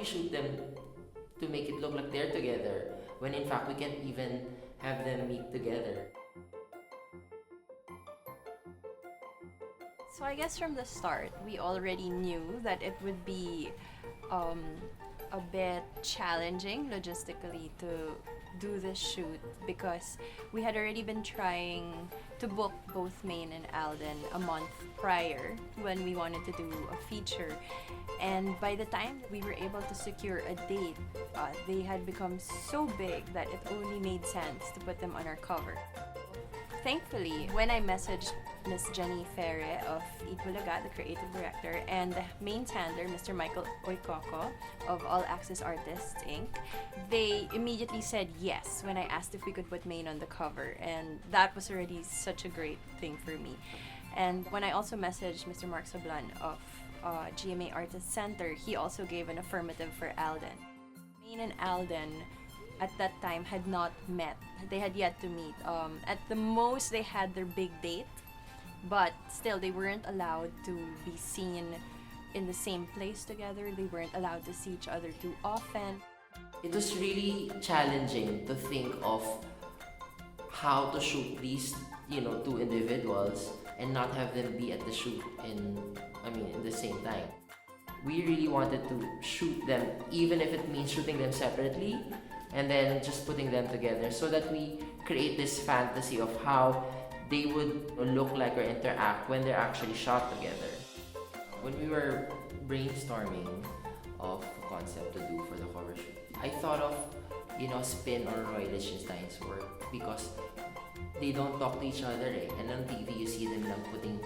we shoot them to make it look like they're together when in fact we can't even have them meet together? So I guess from the start, we already knew that it would be um, a bit challenging logistically to do this shoot because we had already been trying to book both Maine and Alden a month prior when we wanted to do a feature. And by the time we were able to secure a date, they had become so big that it only made sense to put them on our cover. Thankfully, when I messaged Miss Jenny Ferre of Eat Bulaga, the creative director, and the main handler, Mr. Michael Oikoko of All Access Artists Inc., they immediately said yes when I asked if we could put Maine on the cover, and that was already such a great thing for me. And when I also messaged Mr. Mark Sablan of GMA Artist Center, he also gave an affirmative for Alden. Maine and Alden at that time had not met. They had yet to meet. At the most, they had their big date, but still, they weren't allowed to be seen in the same place together. They weren't allowed to see each other too often. It was really challenging to think of how to shoot these, two individuals and not have them be at the shoot in the same time. We really wanted to shoot them, even if it means shooting them separately, and then just putting them together so that we create this fantasy of how they would look like or interact when they're actually shot together. When we were brainstorming of a concept to do for the cover shoot, I thought of, Spin or Roy Lichtenstein's work because they don't talk to each other and on TV you see them lang putting,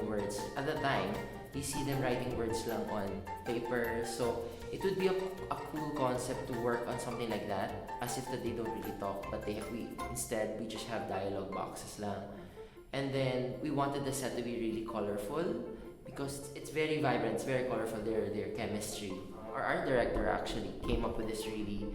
words. At the time, you see them writing words lang on paper. So it would be a cool concept to work on something like that, as if that they don't really talk, but instead we just have dialogue boxes lang. And then we wanted the set to be really colorful because it's very vibrant, it's very colorful, their chemistry. Our art director actually came up with this really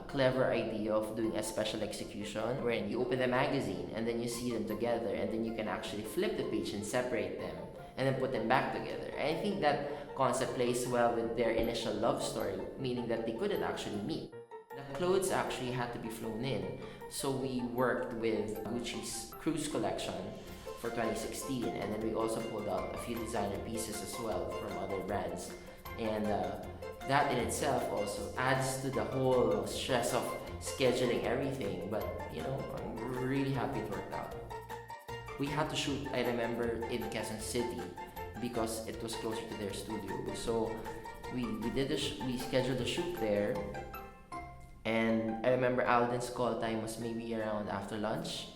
clever idea of doing a special execution wherein you open the magazine and then you see them together and then you can actually flip the page and separate them and then put them back together. And I think that concept plays well with their initial love story, meaning that they couldn't actually meet. The clothes actually had to be flown in, so we worked with Gucci's Cruise collection for 2016, and then we also pulled out a few designer pieces as well from other brands. And that in itself also adds to the whole stress of scheduling everything, but I'm really happy it worked out. We had to shoot, I remember, in Quezon City because it was closer to their studio. So we scheduled the shoot there, and I remember Alden's call time was maybe around after lunch,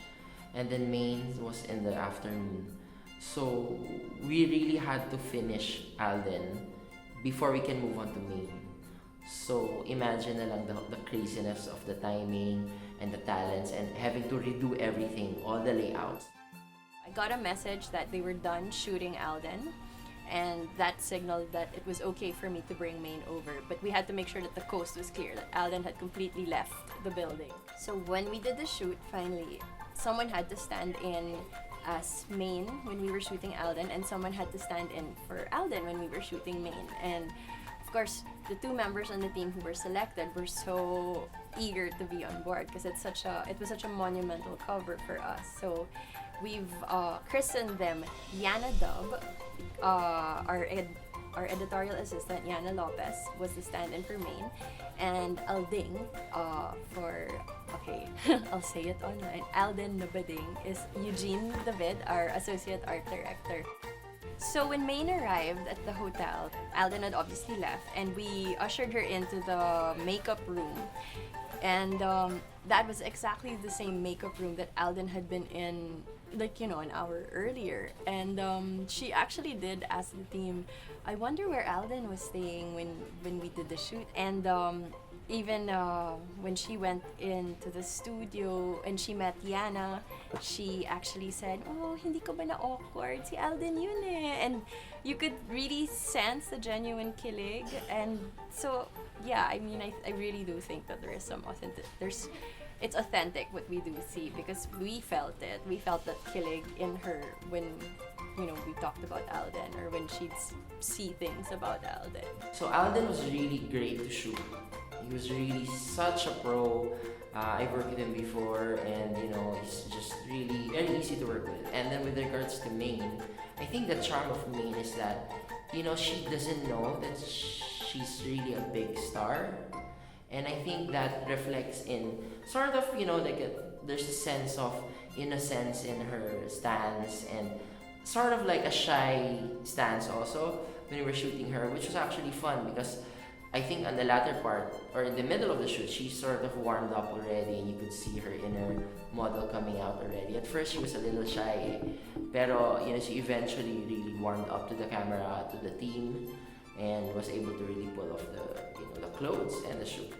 and then Maine was in the afternoon. So we really had to finish Alden before we can move on to Maine. So imagine na lang the craziness of the timing and the talents and having to redo everything, all the layouts. I got a message that they were done shooting Alden, and that signaled that it was okay for me to bring Maine over. But we had to make sure that the coast was clear, that Alden had completely left the building. So when we did the shoot, finally, someone had to stand in as Maine when we were shooting Alden, and someone had to stand in for Alden when we were shooting Maine. And of course, the two members on the team who were selected were so eager to be on board because it was such a monumental cover for us. So we've christened them Yana Dub. Our editorial assistant, Yana Lopez, was the stand-in for Maine, and Alding I'll say it online. Alden Nabading is Eugene David, our associate art director. So when Maine arrived at the hotel, Alden had obviously left, and we ushered her into the makeup room. And that was exactly the same makeup room that Alden had been in, an hour earlier. And she actually did ask the team, I wonder where Alden was staying when we did the shoot. And even when she went into the studio and she met Yana, she actually said, "Oh, hindi ko ba na awkward? Si Alden yun eh." And you could really sense the genuine kilig. And so, yeah, I really do think that there is some it's authentic what we do see because we felt it. We felt that kilig in her when we talked about Alden, or when she'd see things about Alden. So Alden was really great to shoot. He was really such a pro. I've worked with him before, and he's just really very easy to work with. And then with regards to Maine, I think the charm of Maine is that she doesn't know that she's really a big star, and I think that reflects in sort of there's a sense of innocence in her stance, and sort of like a shy stance also when we were shooting her, which was actually fun because I think on the latter part or in the middle of the shoot, she sort of warmed up already, and you could see her inner model coming out already. At first, she was a little shy, pero she eventually really warmed up to the camera, to the team, and was able to really pull off the clothes and the shoot.